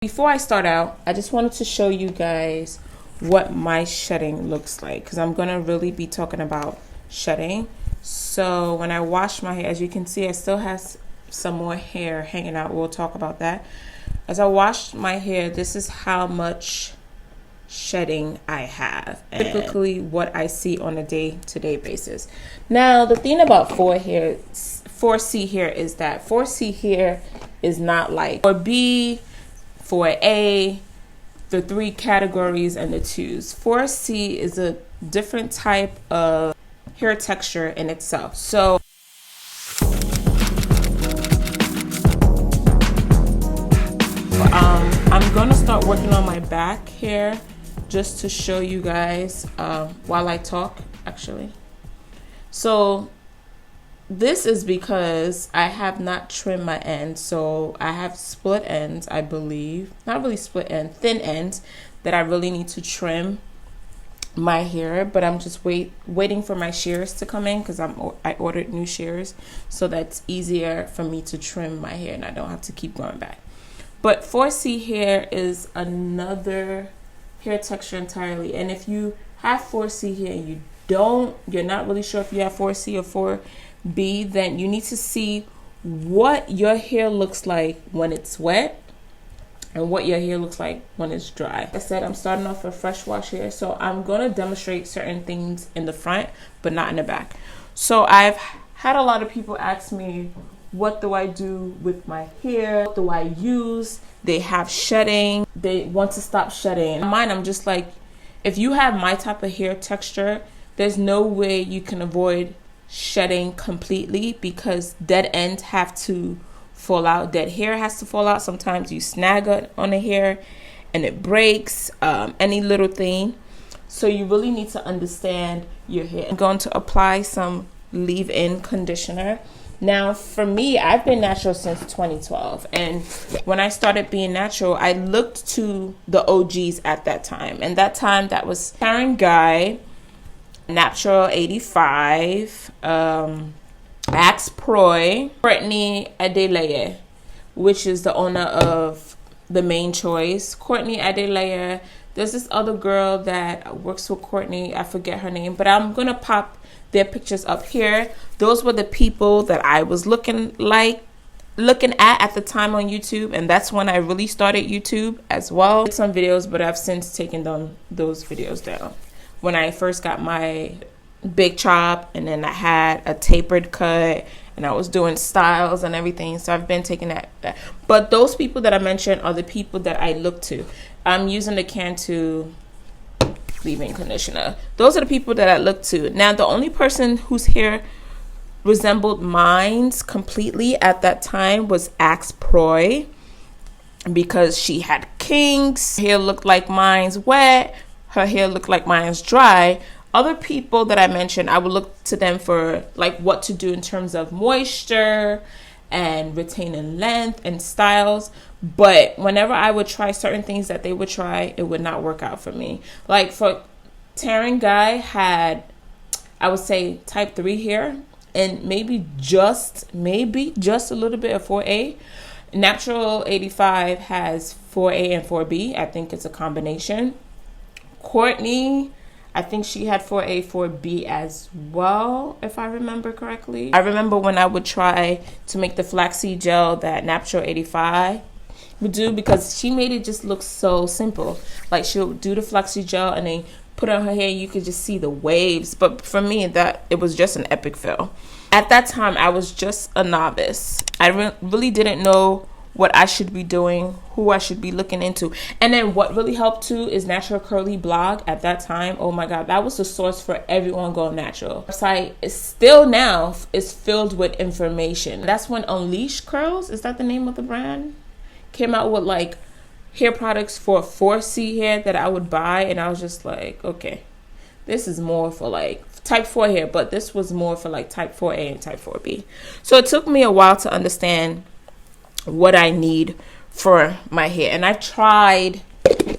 Before I start out, I just wanted to show you guys what my shedding looks like, because I'm going to really be talking about shedding. So when I wash my hair, as you can see, I still have some more hair hanging out. We'll talk about that. As I wash my hair, this is how much shedding I have, and typically what I see on a day-to-day basis. Now, the thing about 4C hair is that 4C hair is not like 4B, 4A, the 3 categories and the 2s. 4C is a different type of hair texture in itself. So I'm gonna start working on my back hair just to show you guys while I talk, actually. So this is because I have not trimmed my ends. So I have split ends, I believe. Not really split ends, thin ends that I really need to trim my hair. But I'm just waiting for my shears to come in, because I ordered new shears. So that's easier for me to trim my hair and I don't have to keep going back. But 4C hair is another hair texture entirely. And if you have 4C hair and you're not really sure if you have 4C or 4B, then you need to see what your hair looks like when it's wet and what your hair looks like when it's dry. Like I said, I'm starting off with fresh wash hair, so I'm going to demonstrate certain things in the front but not in the back. So I've had a lot of people ask me, what do I do with my hair? What do I use? They have shedding. They want to stop shedding. Mine, I'm just like, if you have my type of hair texture, there's no way you can avoid shedding completely, because dead ends have to fall out. Dead hair has to fall out. Sometimes you snag it on the hair and it breaks, any little thing. So you really need to understand your hair. I'm going to apply some leave-in conditioner. Now, for me, I've been natural since 2012. And when I started being natural, I looked to the OGs at that time. And that time, that was Karen Guy, Natural 85, Axe Proy, Courtney Adeleye, which is the owner of The Main Choice. Courtney Adeleye. There's this other girl that works with Courtney. I forget her name, but I'm going to pop their pictures up here. Those were the people that I was looking at the time on YouTube, and that's when I really started YouTube as well. I did some videos, but I've since taken those videos down. When I first got my big chop, and then I had a tapered cut, and I was doing styles and everything, so I've been taking that. But those people that I mentioned are the people that I look to. I'm using the Cantu leave-in conditioner. Those are the people that I look to. Now, the only person whose hair resembled mine's completely at that time was Axe Proy, because she had kinks. Her hair looked like mine's wet. Her hair looked like mine's dry. Other people that I mentioned, I would look to them for like what to do in terms of moisture and retaining length and styles. But whenever I would try certain things that they would try, it would not work out for me. Like for Taryn Guy had, I would say, type 3 hair, and maybe just a little bit of 4A. Natural 85 has 4A and 4B. I think it's a combination. Courtney, I think she had 4A, 4B as well, if I remember correctly. I remember when I would try to make the flaxseed gel that Natural 85 would do, because she made it just look so simple. Like, she'll do the flaxseed gel and then put it on her hair, you could just see the waves. But for me, it was just an epic fail. At that time, I was just a novice. I really didn't know what I should be doing, who I should be looking into. And then what really helped too is Natural Curly blog at that time. Oh my God, that was the source for everyone going natural. The website is still now is filled with information. That's when Unleash Curls, is that the name of the brand, came out with like hair products for 4C hair that I would buy. And I was just like, okay, this is more for like type 4 hair, but this was more for like type 4A and type 4B. So it took me a while to understand what I need for my hair. And I tried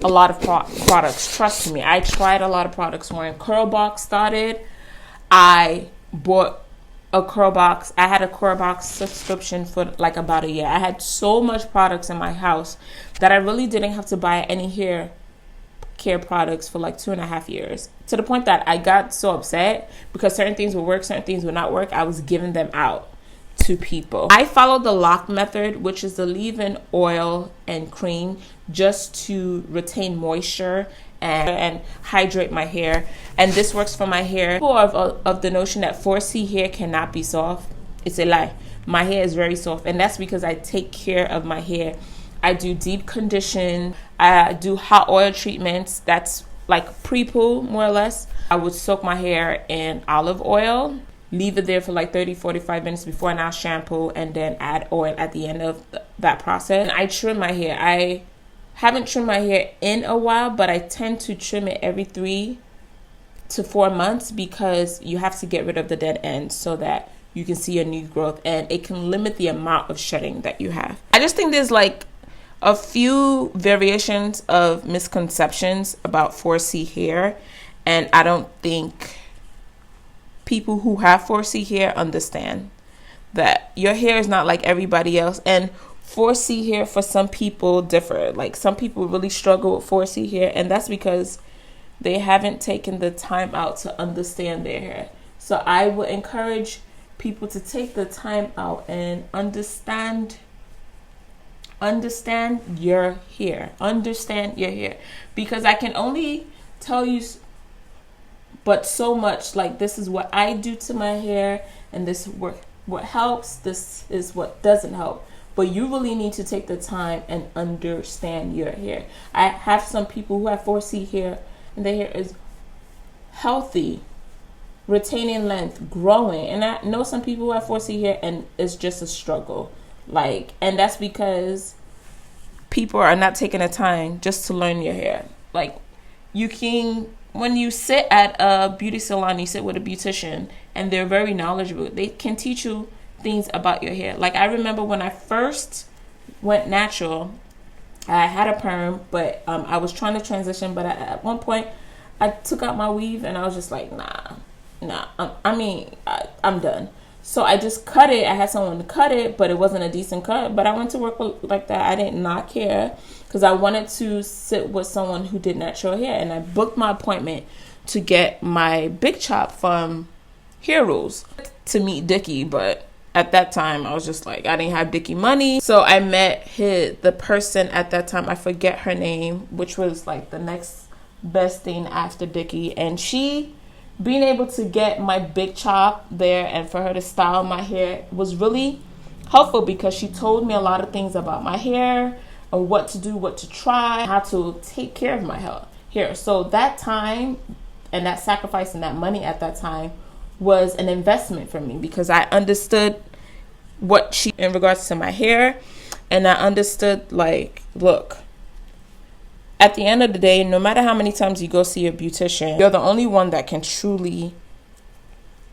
a lot of products. Trust me, I tried a lot of products. When Curl Box started, I bought a curl box. I had a curl box subscription for like about a year. I had so much products in my house that I really didn't have to buy any hair care products for like 2.5 years, to the point that I got so upset because certain things would work, certain things would not work. I was giving them out to people. I followed the lock method, which is the leave-in oil and cream, just to retain moisture and hydrate my hair. And this works for my hair. People of the notion that 4C hair cannot be soft, it's a lie. My hair is very soft, and that's because I take care of my hair. I do deep condition. I do hot oil treatments. That's like pre-poo, more or less. I would soak my hair in olive oil, leave it there for like 30-45 minutes before and I'll shampoo, and then add oil at the end of that process. And I trim my hair. I haven't trimmed my hair in a while, but I tend to trim it every 3 to 4 months because you have to get rid of the dead ends so that you can see a new growth, and it can limit the amount of shedding that you have. I just think there's like a few variations of misconceptions about 4C hair, and I don't think people who have 4C hair understand that your hair is not like everybody else. And 4C hair for some people differ. Like some people really struggle with 4C hair, and that's because they haven't taken the time out to understand their hair. So I would encourage people to take the time out and understand your hair. Understand your hair, because I can only tell you but so much. Like, this is what I do to my hair, and this is what helps, this is what doesn't help. But you really need to take the time and understand your hair. I have some people who have 4C hair, and their hair is healthy, retaining length, growing. And I know some people who have 4C hair and it's just a struggle. Like, and that's because people are not taking the time just to learn your hair. Like, you can, when you sit at a beauty salon, you sit with a beautician, and they're very knowledgeable. They can teach you things about your hair. Like, I remember when I first went natural, I had a perm, but I was trying to transition. But at one point, I took out my weave, and I was just like, nah. I'm done. So I just cut it. I had someone to cut it, but it wasn't a decent cut. But I went to work like that. I did not care because I wanted to sit with someone who did natural hair. And I booked my appointment to get my big chop from Hair Rules to meet Dickie. But at that time, I was just like, I didn't have Dickie money. So I met the person at that time. I forget her name, which was like the next best thing after Dickie. And she, being able to get my big chop there and for her to style my hair was really helpful, because she told me a lot of things about my hair and what to do, what to try, how to take care of my hair. So that time and that sacrifice and that money at that time was an investment for me, because I understood what she, in regards to my hair, and I understood, like, look, at the end of the day, no matter how many times you go see a beautician, you're the only one that can truly,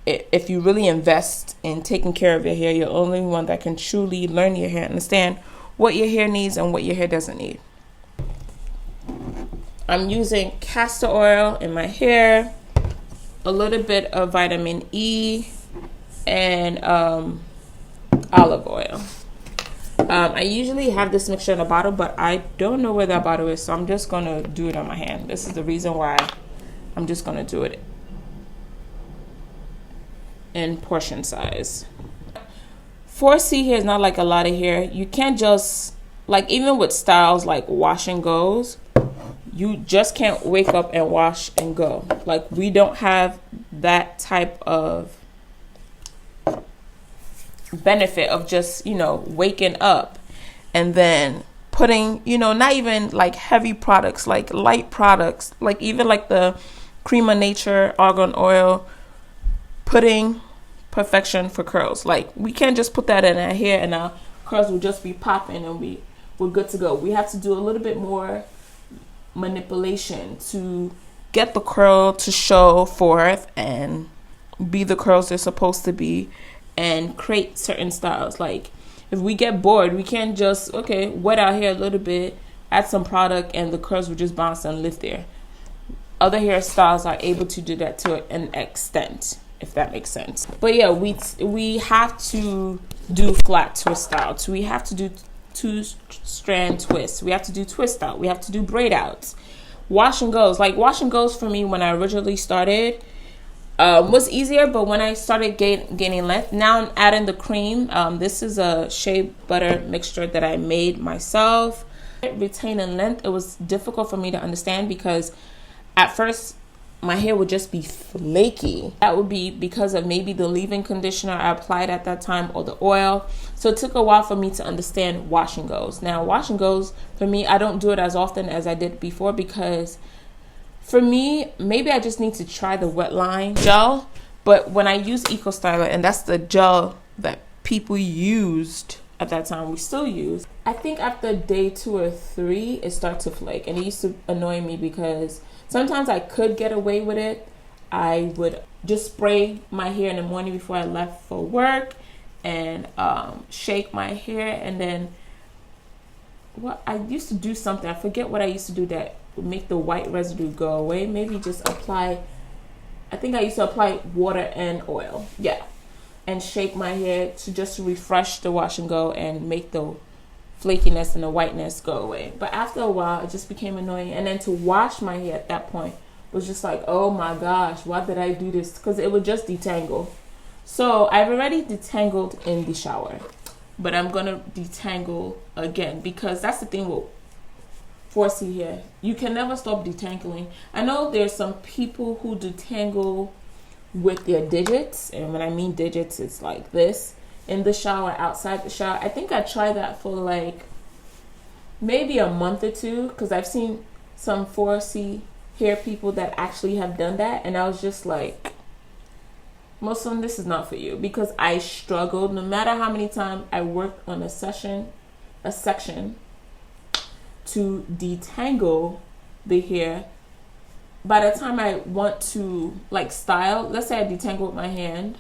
if you really invest in taking care of your hair, you're the only one that can truly learn your hair, understand what your hair needs and what your hair doesn't need. I'm using castor oil in my hair, a little bit of vitamin E, and olive oil. I usually have this mixture in a bottle, but I don't know where that bottle is, so I'm just going to do it on my hand. This is the reason why I'm just going to do it in portion size. 4C hair is not like a lot of hair. You can't just, like, even with styles like wash and goes, you just can't wake up and wash and go. Like, we don't have that type of benefit of just, waking up and then putting, not even like heavy products, like light products, like even like the Creme of Nature argan oil, putting perfection for curls. Like, we can't just put that in our hair and our curls will just be popping and we're good to go. We have to do a little bit more manipulation to get the curl to show forth and be the curls they're supposed to be, and create certain styles. Like, if we get bored, we can't just, wet our hair a little bit, add some product, and the curls will just bounce and lift there. Other hairstyles are able to do that to an extent. if that makes sense. But yeah, we have to do flat twist outs. We have to do 2-strand twists. We have to do twist out. We have to do braid outs. Wash and goes. Like wash and goes for me when I originally started was easier, but when I started gaining length, now I'm adding the cream. This is a shea butter mixture that I made myself. Retaining length, it was difficult for me to understand because at first my hair would just be flaky. That would be because of maybe the leave-in conditioner I applied at that time or the oil. So it took a while for me to understand wash and goes. Now wash and goes, for me, I don't do it as often as I did before because for me, maybe I just need to try the wet line gel. But when I use Eco Styler, and that's the gel that people used at that time, we still use, I think after day 2 or 3, it started to flake. And it used to annoy me because sometimes I could get away with it. I would just spray my hair in the morning before I left for work and shake my hair. And then I used to do something. I forget what I used to do that would make the white residue go away. Maybe just apply, I think I used to apply water and oil. Yeah. And shake my hair to just refresh the wash and go and make the flakiness and the whiteness go away. But after a while, it just became annoying. And then to wash my hair at that point was just like, oh my gosh, why did I do this? Because it would just detangle. So I've already detangled in the shower, but I'm gonna detangle again because that's the thing with 4C hair. You can never stop detangling. I know there's some people who detangle with their digits, and when I mean digits, it's like this in the shower, outside the shower. I think I tried that for like maybe a month or 2 because I've seen some 4C hair people that actually have done that, and I was just like, Moesoon, this is not for you, because I struggled no matter how many times I worked on a section to detangle the hair. By the time I want to like style, let's say I detangle with my hand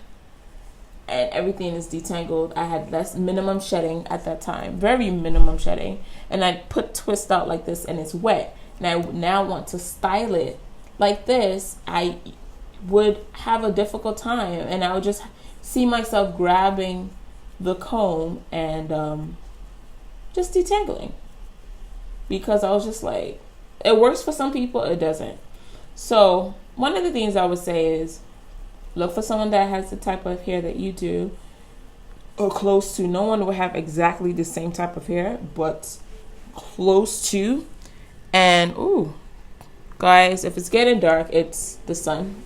and everything is detangled, I had less minimum shedding at that time, very minimum shedding, and I put twist out like this and it's wet, and I now want to style it like this, I would have a difficult time, and I would just see myself grabbing the comb and just detangling, because I was just like, it works for some people, it doesn't. So one of the things I would say is look for someone that has the type of hair that you do, or close to. No one will have exactly the same type of hair, but close to. And ooh, guys, if it's getting dark, it's the sun,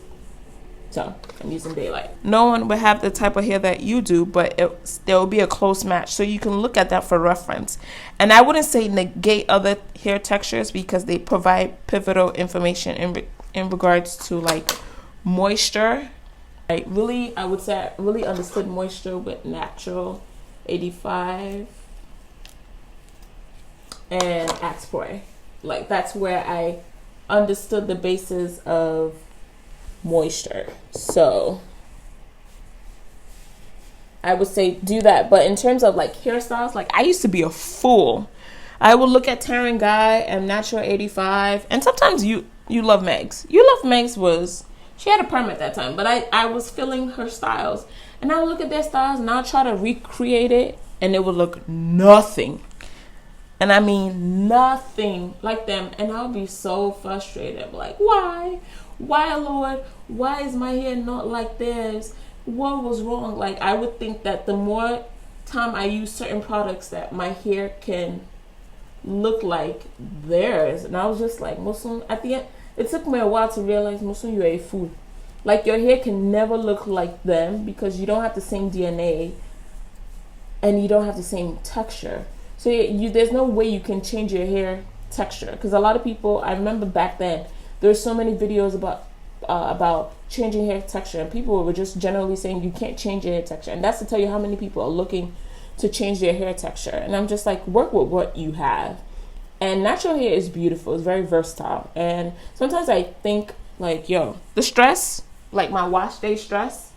so I'm using daylight. No one will have the type of hair that you do, but there will be a close match, so you can look at that for reference. And I wouldn't say negate other hair textures because they provide pivotal information in regards to like moisture. I would say I really understood moisture with natural 85 and Axpro. Like that's where I understood the basis of moisture. So I would say do that. But in terms of like hairstyles, like I used to be a fool. I would look at Taryn Guy and Natural 85, and sometimes you love Megs. She had a perm at that time, but I was feeling her styles, and I would look at their styles and I'll try to recreate it, and it would look nothing. And I mean nothing like them, and I'll be so frustrated. I'm like, why, Lord? Why is my hair not like theirs? What was wrong? Like I would think that the more time I use certain products, that my hair can look like theirs. And I was just like, Moesoon, at the end, it took me a while to realize, Moesoon, you're a fool. Like your hair can never look like them because you don't have the same DNA and you don't have the same texture. So there's no way you can change your hair texture, because a lot of people, I remember back then, there's so many videos about changing hair texture, and people were just generally saying you can't change your hair texture, and that's to tell you how many people are looking to change their hair texture. And I'm just like, work with what you have. And natural hair is beautiful, it's very versatile. And sometimes I think like, yo, the stress, like my wash day stress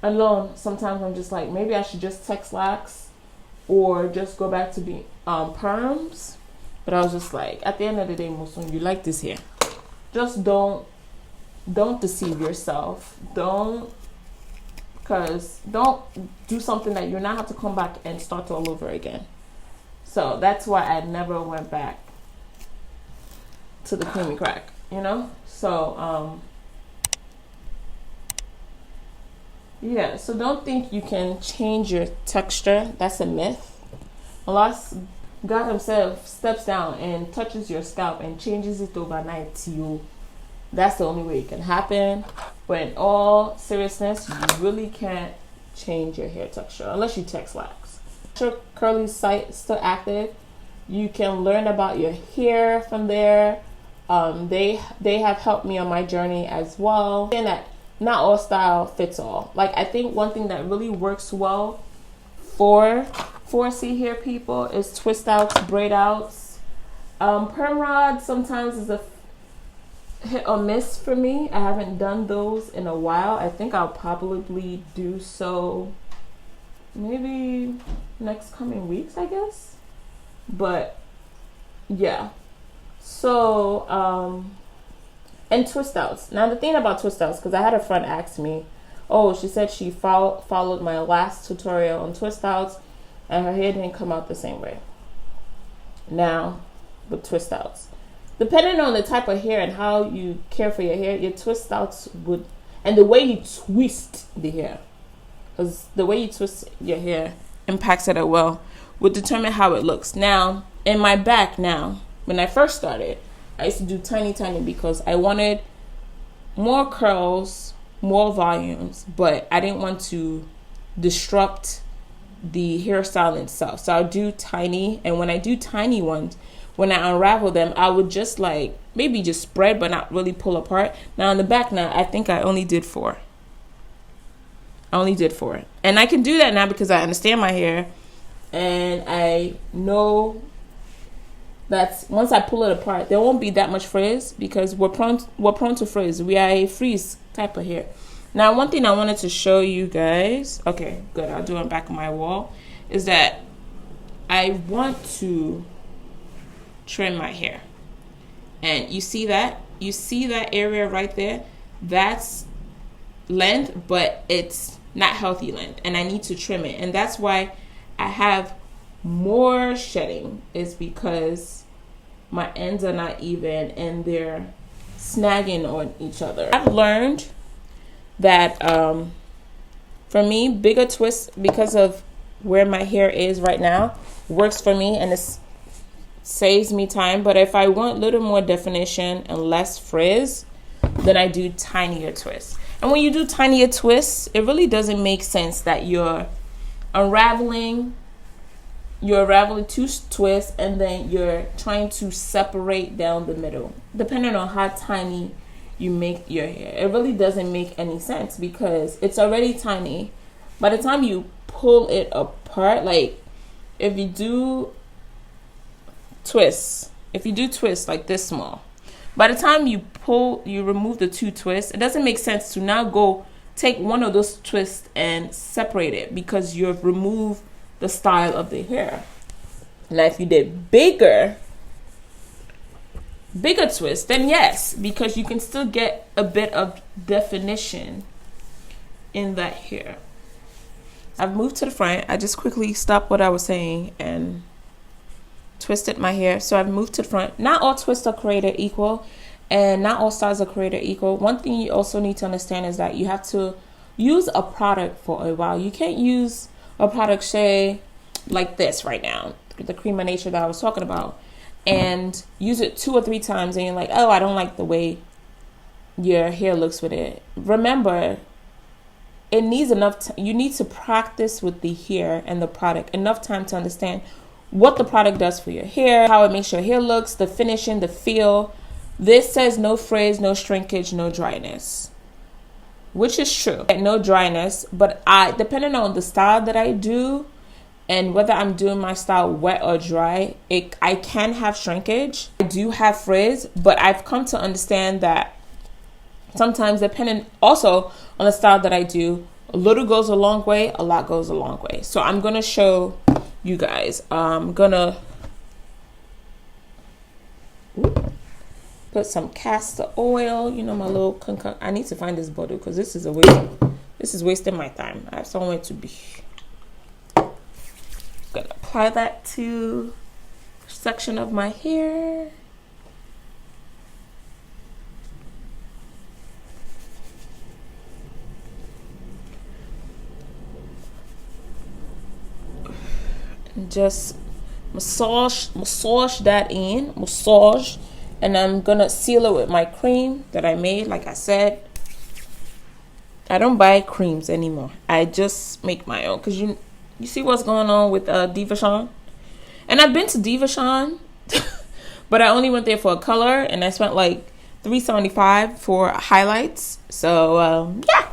alone, sometimes I'm just like, maybe I should just text lax or just go back to be perms. But I was just like, at the end of the day, Moesoon, you like this hair, just don't deceive yourself. Don't because don't do something that you're not have to come back and start all over again. So that's why I never went back to the creamy crack, you know? So, yeah, so don't think you can change your texture. That's a myth. Unless God himself steps down and touches your scalp and changes it overnight to you. That's the only way it can happen. But in all seriousness, you really can't change your hair texture unless you text wax. Your curly site is still active. You can learn about your hair from there. They have helped me on my journey as well. And that not all style fits all. Like, I think one thing that really works well for 4C hair people is twist outs, braid outs. Perm rod sometimes is a hit or miss for me. I haven't done those in a while. I think I'll probably do so maybe next coming weeks, I guess. But yeah. So and twist outs. Now the thing about twist outs, because I had a friend ask me, oh, she said she followed my last tutorial on twist outs and her hair didn't come out the same way. Now with twist outs, depending on the type of hair and how you care for your hair, your twist outs would, and the way you twist the hair, because the way you twist your hair impacts it as well, would determine how it looks. Now, in my back now, when I first started, I used to do tiny because I wanted more curls, more volumes, but I didn't want to disrupt the hairstyle itself. So I'll do tiny, and when I do tiny ones, when I unravel them, I would just like maybe just spread but not really pull apart. Now in the back now, I think I only did 4. And I can do that now because I understand my hair, and I know that once I pull it apart, there won't be that much frizz because we're prone to frizz. We are a frizz type of hair. Now, one thing I wanted to show you guys, okay, good, I'll do it back on my wall, is that I want to trim my hair. And you see that? You see that area right there? That's length, but it's not healthy length, and I need to trim it. And that's why I have more shedding, is because my ends are not even and they're snagging on each other. I've learned that for me, bigger twists, because of where my hair is right now, works for me, and it saves me time. But if I want a little more definition and less frizz, then I do tinier twists. And when you do tinier twists, it really doesn't make sense that you're unraveling 2 twists and then you're trying to separate down the middle, depending on how tiny you make your hair. It really doesn't make any sense because it's already tiny. By the time you pull it apart, like if you do twists like this small, by the time you remove the 2 twists, it doesn't make sense to now go take one of those twists and separate it because you've removed the style of the hair. Now, if you did bigger twist, then yes, because you can still get a bit of definition in that hair. I've moved to the front. I just quickly stopped what I was saying and twisted my hair. So I've moved to the front. Not all twists are created equal, and not all styles are created equal. One thing you also need to understand is that you have to use a product for a while. You can't use a product, say, like this right now, the Creme Nature that I was talking about, and use it 2 or 3 times and you're like, oh, I don't like the way your hair looks with it. Remember, it needs enough you need to practice with the hair and the product enough time to understand what the product does for your hair, how it makes your hair looks, the finishing, the feel. This says no frizz, no shrinkage, no dryness, which is true. No dryness, but depending on the style that I do and whether I'm doing my style wet or dry, I can have shrinkage. I do have frizz, but I've come to understand that sometimes, depending also on the style that I do, a little goes a long way, a lot goes a long way. So I'm going to show you guys. I'm going to put some castor oil, you know, my little I need to find this bottle because this is a This is wasting my time. I have somewhere to be. Gonna apply that to section of my hair. And just massage that in, and I'm gonna seal it with my cream that I made. Like I said, I don't buy creams anymore. I just make my own, because you see what's going on with Divashon. And I've been to Divashon, but I only went there for a color, and I spent like $3.75 for highlights. So yeah,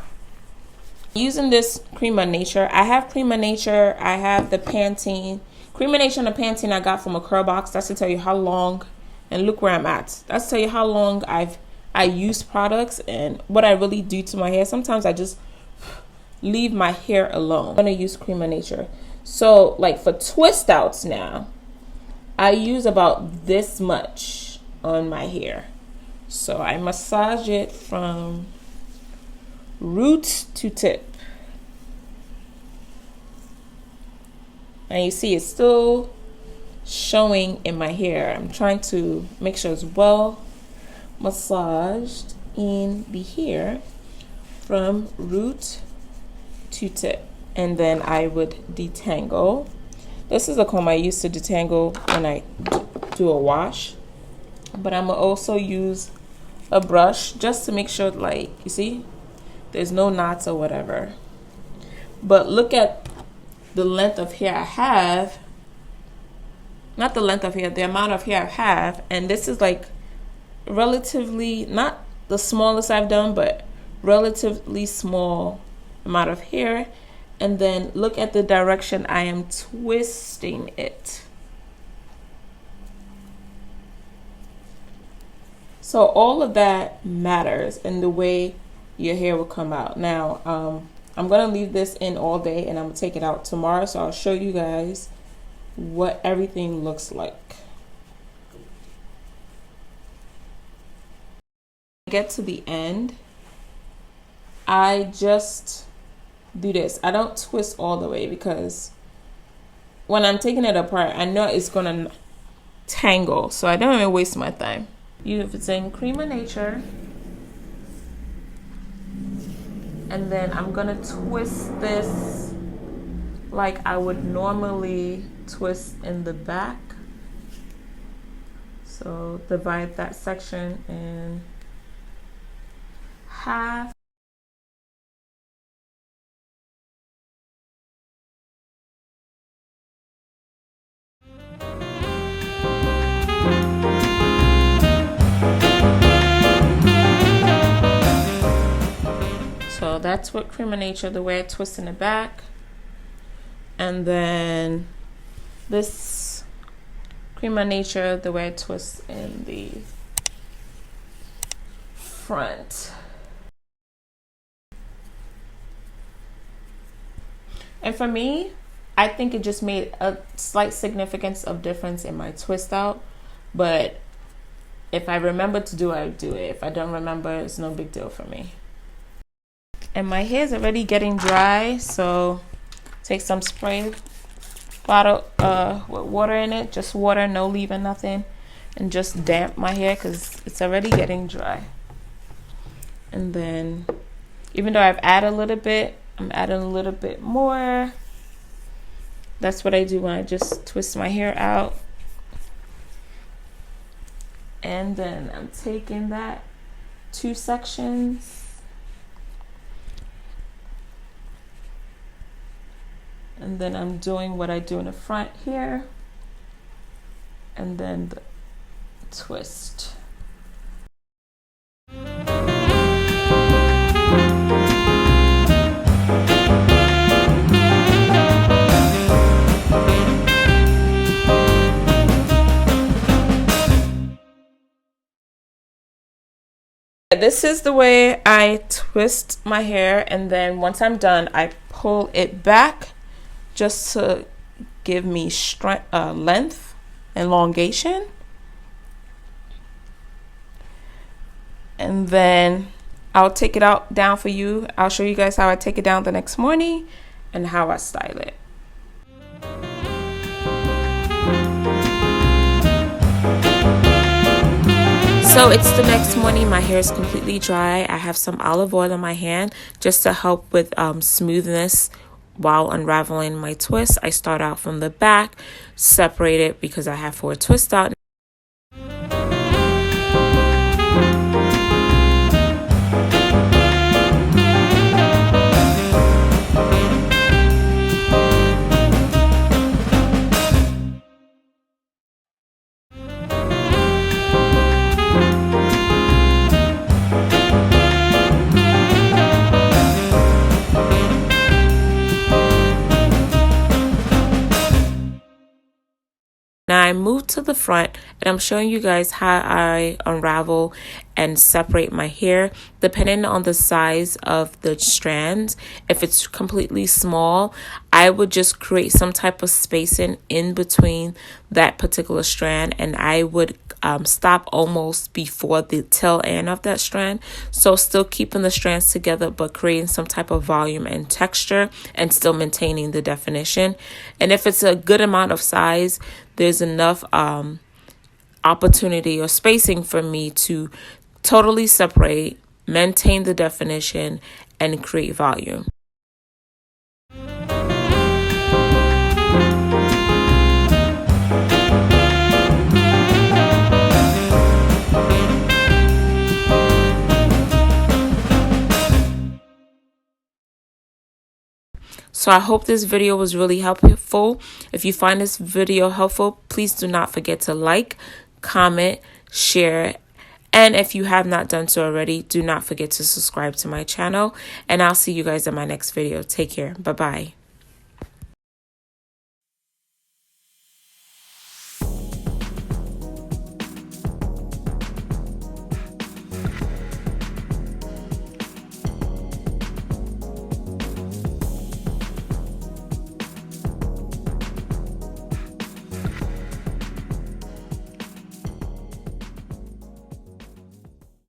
using this Creme of Nature. I have Creme of Nature. I have the Pantene. Creme of Nature and the Pantene I got from a curl box. That's to tell you how long, and look where I'm at. That's to tell you how long I use products and what I really do to my hair. Sometimes I just leave my hair alone. I'm gonna use Creme of Nature. So like for twist outs now, I use about this much on my hair. So I massage it from root to tip. And you see it's still showing in my hair. I'm trying to make sure it's well massaged in the hair from root to tip. And then I would detangle. This is the comb I use to detangle when I do a wash. But I'm gonna also use a brush just to make sure, like, you see, there's no knots or whatever. But look at the length of hair I have. Not the length of hair, the amount of hair I have. And this is like relatively, not the smallest I've done, but relatively small amount of hair. And then look at the direction I am twisting it. So all of that matters in the way your hair will come out. Now, I'm gonna leave this in all day and I'm gonna take it out tomorrow. So I'll show you guys what everything looks like. Get to the end, I just do this. I don't twist all the way because when I'm taking it apart, I know it's gonna tangle, so I don't even waste my time. If it's in Creme of Nature, and then I'm gonna twist this like I would normally twist in the back. So divide that section in half. So that's what Creme of Nature, the way I twist in the back. And then this Creme of Nature, the way I twist in the front. And for me, I think it just made a slight significance of difference in my twist out. But if I remember to do it, I do it. If I don't remember, it's no big deal for me. And my hair is already getting dry, so take some spray bottle with water in it, just water, no leave-in, nothing, and just damp my hair because it's already getting dry. And then, even though I've added a little bit, I'm adding a little bit more. That's what I do when I just twist my hair out. And then I'm taking that 2 sections. And then I'm doing what I do in the front here. And then the twist. This is the way I twist my hair, and then once I'm done, I pull it back just to give me strength, length, elongation. And then I'll take it out down for you. I'll show you guys how I take it down the next morning and how I style it. So it's the next morning. My hair is completely dry. I have some olive oil in my hand just to help with smoothness while unraveling my twist. I start out from the back, separate it because I have 4 twists out. Now I moved to the front and I'm showing you guys how I unravel and separate my hair depending on the size of the strands. If it's completely small, I would just create some type of spacing in between that particular strand, and I would stop almost before the tail end of that strand. So still keeping the strands together but creating some type of volume and texture and still maintaining the definition. And if it's a good amount of size, there's enough opportunity or spacing for me to totally separate, maintain the definition, and create volume. So I hope this video was really helpful. If you find this video helpful, please do not forget to like, comment, share, and if you have not done so already, do not forget to subscribe to my channel. And I'll see you guys in my next video. Take care. Bye-bye.